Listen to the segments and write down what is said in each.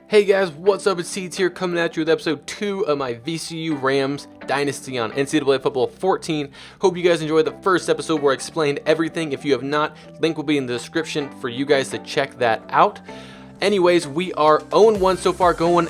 Hey guys, what's up? It's Seeds here coming at you with episode 2 of my VCU RAMS Dynasty on NCAA Football 14. Hope you guys enjoyed the first episode where I explained everything. If you have not, link will be in the description for you guys to check that out. Anyways, we are 0-1 so far, going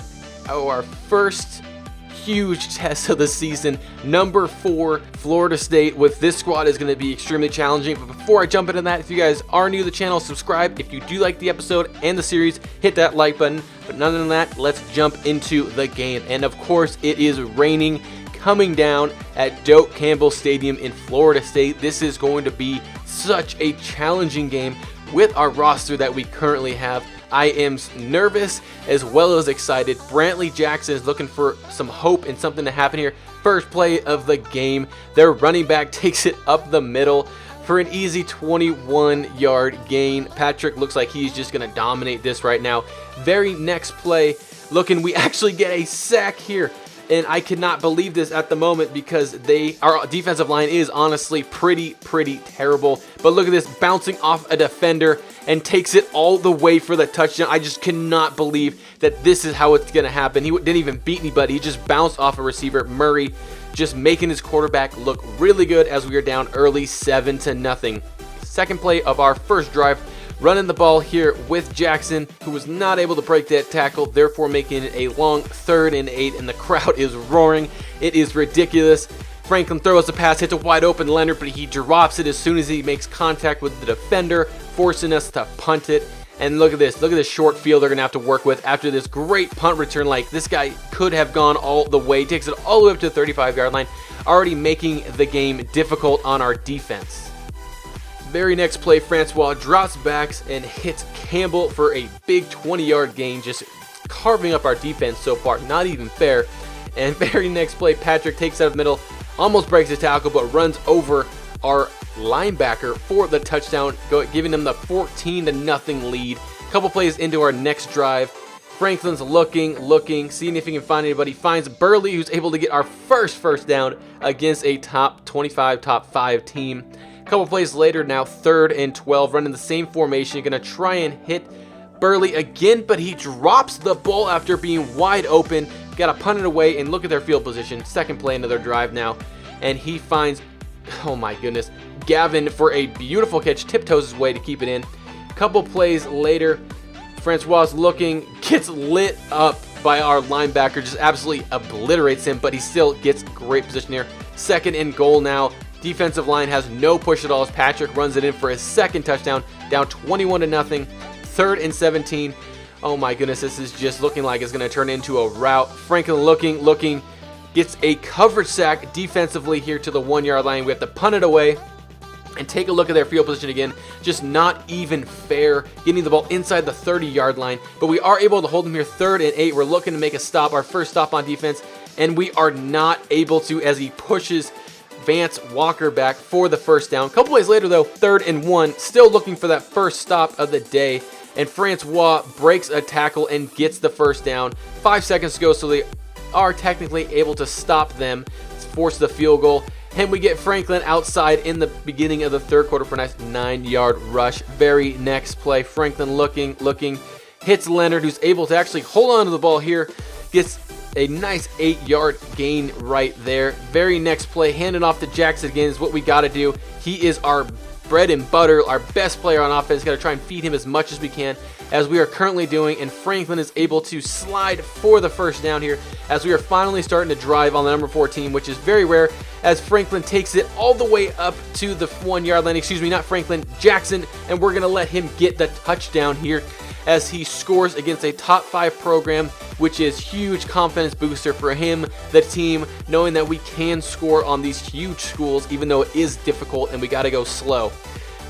our first huge test of the season. Number 4, Florida State. With this squad is going to be extremely challenging. But before I jump into that, if you guys are new to the channel, subscribe. If you do like the episode and the series, hit that like button. But none of that, let's jump into the game. And of course, it is raining, coming down at Doak Campbell Stadium in Florida State. This is going to be such a challenging game with our roster that we currently have. I am nervous as well as excited. Brantley Jackson is looking for some hope and something to happen here. First play of the game, their running back takes it up the middle for an easy 21-yard gain. Patrick looks like he's just going to dominate this right now. Very next play, we actually get a sack here. And I cannot believe this at the moment because our defensive line is honestly pretty terrible. But look at this, bouncing off a defender and takes it all the way for the touchdown. I just cannot believe that this is how it's going to happen. He didn't even beat anybody. He just bounced off a receiver. Murray just making his quarterback look really good as we are down early 7-0. Second play of our first drive. Running the ball here with Jackson, who was not able to break that tackle, therefore making it a long 3rd and 8, and the crowd is roaring. It is ridiculous. Franklin throws the pass, hits a wide open Leonard, but he drops it as soon as he makes contact with the defender, forcing us to punt it. And look at this short field they're going to have to work with after this great punt return. Like, this guy could have gone all the way, takes it all the way up to the 35-yard line, already making the game difficult on our defense. Very next play, Francois drops backs and hits Campbell for a big 20-yard gain, just carving up our defense so far. Not even fair. And very next play, Patrick takes out of the middle, almost breaks his tackle, but runs over our linebacker for the touchdown, giving them the 14-0 lead. A couple plays into our next drive, Franklin's looking, seeing if he can find anybody. Finds Burley, who's able to get our first down against a top 25, top 5 team. Couple plays later, now 3rd and 12, running the same formation, gonna try and hit Burley again, but he drops the ball after being wide open. Gotta punt it away, and look at their field position. Second play into their drive now, and he finds, oh my goodness, Gavin for a beautiful catch, tiptoes his way to keep it in. Couple plays later, Francois gets lit up by our linebacker, just absolutely obliterates him, but he still gets great position here. 2nd and goal now. Defensive line has no push at all as Patrick runs it in for his second touchdown, down 21-0, 3rd and 17. Oh my goodness, this is just looking like it's going to turn into a rout. Franklin looking, gets a coverage sack defensively here to the 1-yard line. We have to punt it away and take a look at their field position again. Just not even fair, getting the ball inside the 30-yard line. But we are able to hold them here 3rd and 8. We're looking to make a stop, our first stop on defense, and we are not able to as he pushes Vance Walker back for the first down. Couple plays later though, 3rd and 1, still looking for that first stop of the day, and Francois breaks a tackle and gets the first down. 5 seconds to go, so they are technically able to stop them, force the field goal, and we get Franklin outside in the beginning of the 3rd quarter for a nice 9-yard rush. Very next play, Franklin looking, hits Leonard, who's able to actually hold on to the ball here, gets a nice 8-yard gain right there. Very next play, handing off to Jackson again is what we got to do. He is our bread and butter, our best player on offense. Got to try and feed him as much as we can, as we are currently doing, and Franklin is able to slide for the first down here as we are finally starting to drive on the number 4 team, which is very rare, as Franklin takes it all the way up to the 1-yard line. Excuse me, not Franklin, Jackson, and we're going to let him get the touchdown here as he scores against a top 5 program, which is huge confidence booster for him, the team, knowing that we can score on these huge schools, even though it is difficult and we got to go slow.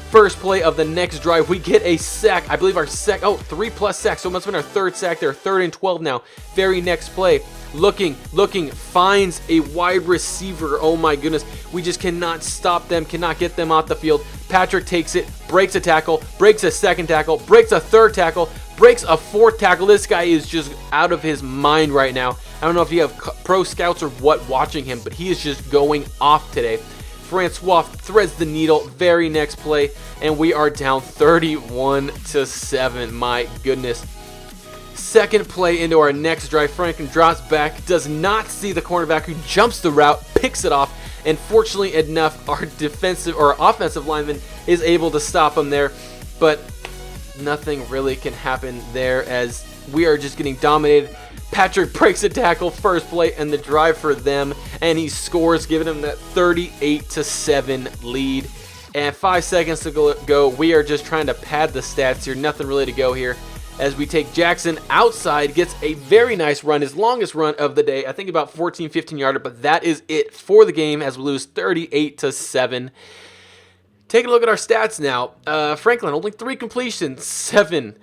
First play of the next drive, we get a sack. I believe our 3+ sacks, so it must have been our 3rd sack there, 3rd and 12 now. Very next play, looking, finds a wide receiver. Oh my goodness, we just cannot stop them, cannot get them off the field. Patrick takes it, breaks a tackle, breaks a 2nd tackle, breaks a 3rd tackle, breaks a 4th tackle. This guy is just out of his mind right now. I don't know if you have pro scouts or what watching him, but he is just going off today. Francois threads the needle. Very next play, and we are down 31-7. My goodness. Second play into our next drive, Franklin drops back, does not see the cornerback who jumps the route, picks it off, and fortunately enough, our defensive or offensive lineman is able to stop him there, but nothing really can happen there as we are just getting dominated. Patrick breaks a tackle first play and the drive for them, and he scores, giving him that 38-7 lead. And 5 seconds to go. We are just trying to pad the stats here. Nothing really to go here. As we take Jackson outside, gets a very nice run, his longest run of the day. I think about 14, 15 yarder, but that is it for the game as we lose 38-7. Taking a look at our stats now. Franklin, only 3 completions, 7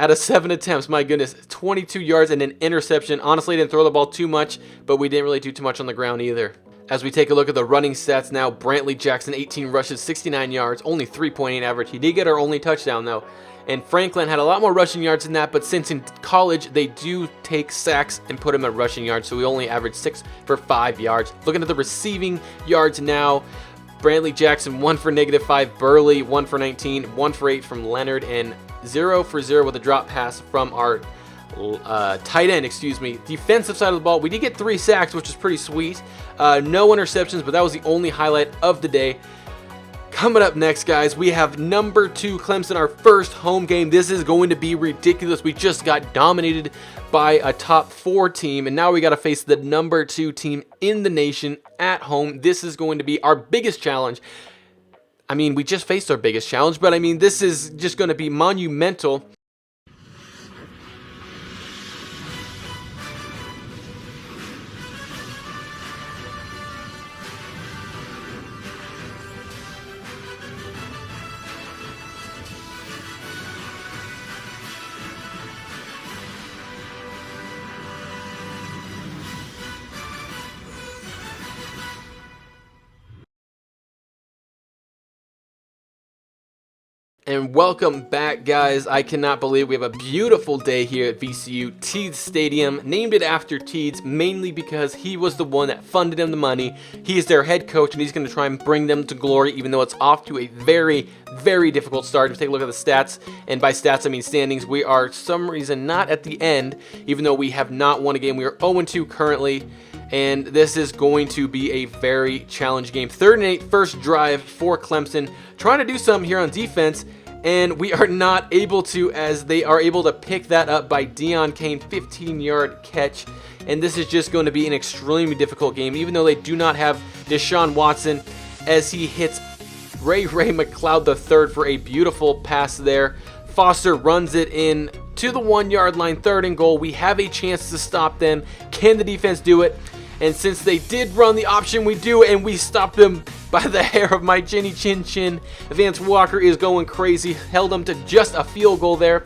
out of 7 attempts. My goodness, 22 yards and an interception. Honestly, didn't throw the ball too much, but we didn't really do too much on the ground either. As we take a look at the running stats now, Brantley Jackson, 18 rushes, 69 yards, only 3.8 average. He did get our only touchdown, though. And Franklin had a lot more rushing yards than that, but since in college they do take sacks and put him at rushing yards, so we only averaged 6 for 5 yards. Looking at the receiving yards now, Brantley Jackson, 1 for -5, Burley, 1 for 19, 1 for 8 from Leonard, and 0 for 0 with a drop pass from our tight end, defensive side of the ball. We did get 3 sacks, which is pretty sweet. No interceptions, but that was the only highlight of the day. Coming up next, guys, we have number 2 Clemson, our first home game. This is going to be ridiculous. We just got dominated by a top 4 team, and now we got to face the number 2 team in the nation at home. This is going to be our biggest challenge. I mean, we just faced our biggest challenge, but I mean, this is just going to be monumental. And welcome back, guys. I cannot believe we have a beautiful day here at VCU. Teeds Stadium, named it after Teeds, mainly because he was the one that funded him the money. He is their head coach, and he's going to try and bring them to glory, even though it's off to a very, very difficult start. If you take a look at the stats, and by stats I mean standings, we are, for some reason, not at the end, even though we have not won a game. We are 0-2 currently. And this is going to be a very challenging game. 3rd and 8, first drive for Clemson. Trying to do something here on defense, and we are not able to, as they are able to pick that up by Deion Kane, 15-yard catch. And this is just going to be an extremely difficult game, even though they do not have Deshaun Watson, as he hits Ray McLeod III for a beautiful pass there. Foster runs it in to the 1-yard line, 3rd and goal. We have a chance to stop them. Can the defense do it? And since they did run the option, we do, and we stopped them by the hair of my chinny chin chin. Vance Walker is going crazy, held them to just a field goal there.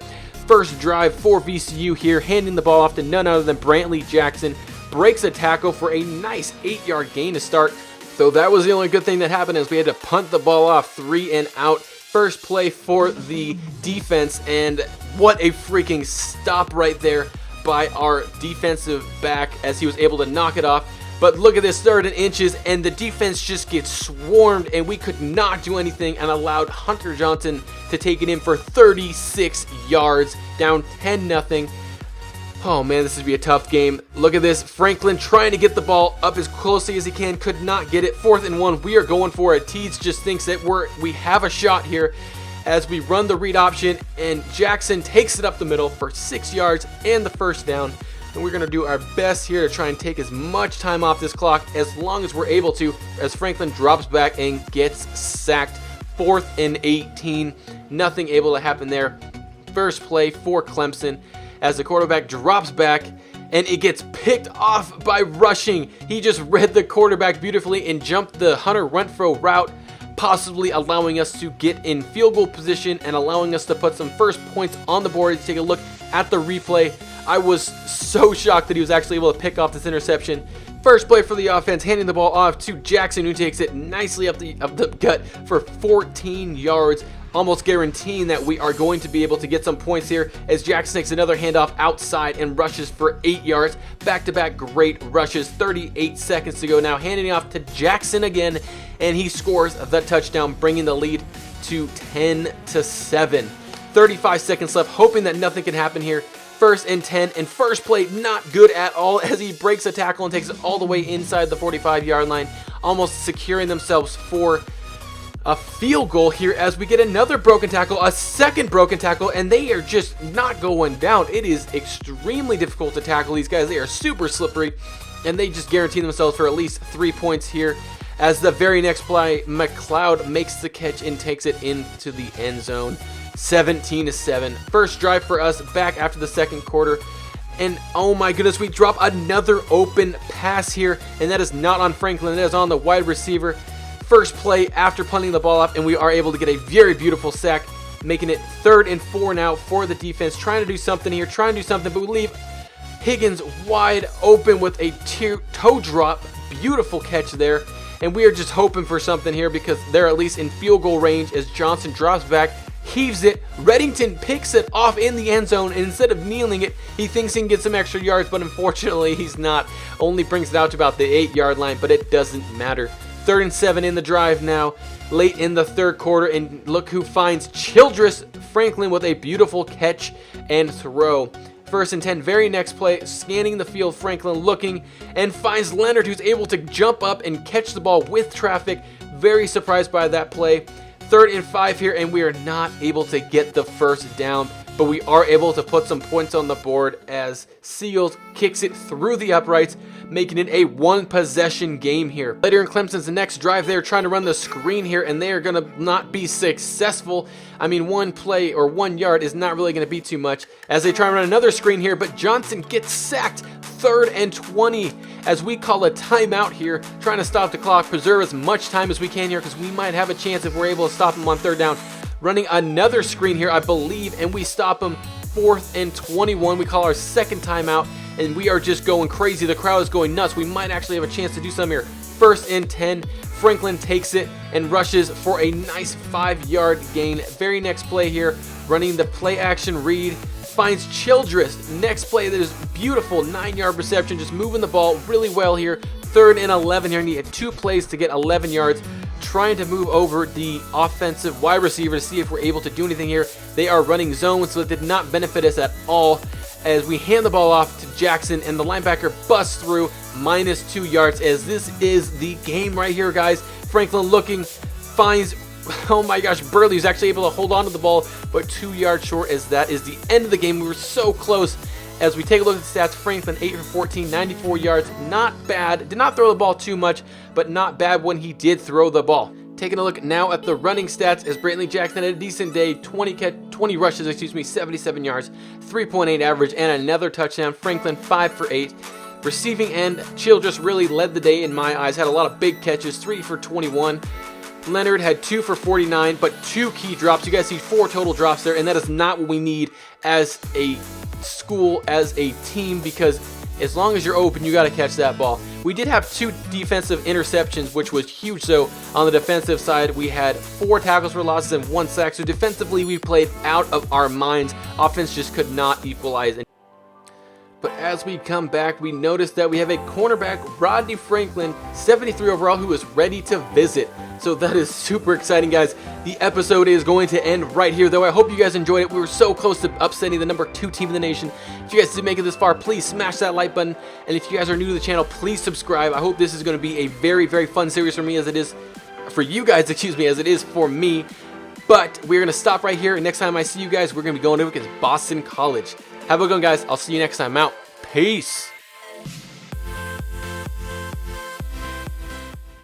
First drive for VCU here, handing the ball off to none other than Brantley Jackson. Breaks a tackle for a nice 8-yard gain to start. So that was the only good thing that happened, is we had to punt the ball off, 3 and out. First play for the defense, and what a freaking stop right there by our defensive back as he was able to knock it off. But look at this, 3rd and inches, and the defense just gets swarmed, and we could not do anything and allowed Hunter Johnson to take it in for 36 yards, down 10-0. Oh man, this would be a tough game. Look at this, Franklin trying to get the ball up as closely as he can, could not get it. 4th and 1, we are going for it. Teeds just thinks that we have a shot here, as we run the read option, and Jackson takes it up the middle for 6 yards and the first down. And we're going to do our best here to try and take as much time off this clock as long as we're able to, as Franklin drops back and gets sacked. 4th and 18, nothing able to happen there. First play for Clemson, as the quarterback drops back, and it gets picked off by rushing. He just read the quarterback beautifully and jumped the Hunter Renfrow route, possibly allowing us to get in field goal position and allowing us to put some first points on the board. Take a look at the replay. I was so shocked that he was actually able to pick off this interception. First play for the offense, handing the ball off to Jackson, who takes it nicely up the gut for 14 yards, almost guaranteeing that we are going to be able to get some points here, as Jackson takes another handoff outside and rushes for 8 yards. Back-to-back great rushes. 38 seconds to go now, handing it off to Jackson again, and he scores the touchdown, bringing the lead to 10-7. 35 seconds left, hoping that nothing can happen here. First and 10, and first play not good at all as he breaks a tackle and takes it all the way inside the 45-yard line, almost securing themselves for a field goal here as we get another broken tackle, a second broken tackle, and they are just not going down. It is extremely difficult to tackle these guys. They are super slippery, and they just guarantee themselves for at least 3 points here. As the very next play, McLeod makes the catch and takes it into the end zone. 17-7. First drive for us back after the second quarter. And oh my goodness, we drop another open pass here, and that is not on Franklin, that is on the wide receiver. First play after punting the ball off, and we are able to get a very beautiful sack, making it 3rd and 4 now for the defense. Trying to do something here, but we leave Higgins wide open with a toe drop. Beautiful catch there. And we are just hoping for something here because they're at least in field goal range as Johnson drops back, heaves it. Reddington picks it off in the end zone, and instead of kneeling it, he thinks he can get some extra yards, but unfortunately he's not. Only brings it out to about the 8-yard line, but it doesn't matter. 3rd and 7 in the drive now, late in the third quarter, and look who finds Childress Franklin with a beautiful catch and throw. 1st and 10, very next play, scanning the field, Franklin looking, and finds Leonard, who's able to jump up and catch the ball with traffic. Very surprised by that play. 3rd and 5 here, and we are not able to get the first down, but we are able to put some points on the board as Seals kicks it through the uprights, making it a 1-possession game here. Later in Clemson's next drive, they're trying to run the screen here, and they are going to not be successful. I mean, 1 play or 1 yard is not really going to be too much as they try to run another screen here, but Johnson gets sacked. 3rd and 20 as we call a timeout here, trying to stop the clock, preserve as much time as we can here because we might have a chance if we're able to stop him on 3rd down. Running another screen here, I believe, and we stop him. 4th and 21. We call our second timeout, and we are just going crazy. The crowd is going nuts. We might actually have a chance to do something here. 1st and 10. Franklin takes it and rushes for a nice 5-yard gain. Very next play here, running the play action read, finds Childress. Next play, that is beautiful 9-yard reception, just moving the ball really well here. 3rd and 11 here, and he had 2 plays to get 11 yards. Trying to move over the offensive wide receiver to see if we're able to do anything here. They are running zone, so it did not benefit us at all as we hand the ball off to Jackson, and the linebacker busts through, -2 yards, as this is the game right here, guys. Franklin looking, finds, oh my gosh, Burley is actually able to hold on to the ball, but 2 yards short, as that is the end of the game. We were so close. As we take a look at the stats, Franklin 8 for 14, 94 yards, not bad. Did not throw the ball too much, but not bad when he did throw the ball. Taking a look now at the running stats, as Brantley Jackson had a decent day, 20 rushes, 77 yards, 3.8 average, and another touchdown. Franklin 5 for 8. Receiving end, Childress really led the day in my eyes, had a lot of big catches, 3 for 21. Leonard had 2 for 49, but 2 key drops. You guys see 4 total drops there, and that is not what we need as a school, as a team, because as long as you're open, you got to catch that ball. We did have 2 defensive interceptions, which was huge. So on the defensive side, we had 4 tackles for losses and 1 sack. So defensively, we played out of our minds. Offense just could not equalize. But as we come back, we notice that we have a cornerback, Rodney Franklin, 73 overall, who is ready to visit. So that is super exciting, guys. The episode is going to end right here, though. I hope you guys enjoyed it. We were so close to upsetting the number 2 team in the nation. If you guys did make it this far, please smash that like button. And if you guys are new to the channel, please subscribe. I hope this is going to be a very, very fun series for me, as it is for you guys, as it is for me. But we're going to stop right here. And next time I see you guys, we're going to be going over against Boston College. Have a good one, guys. I'll see you next time. I'm out. Peace.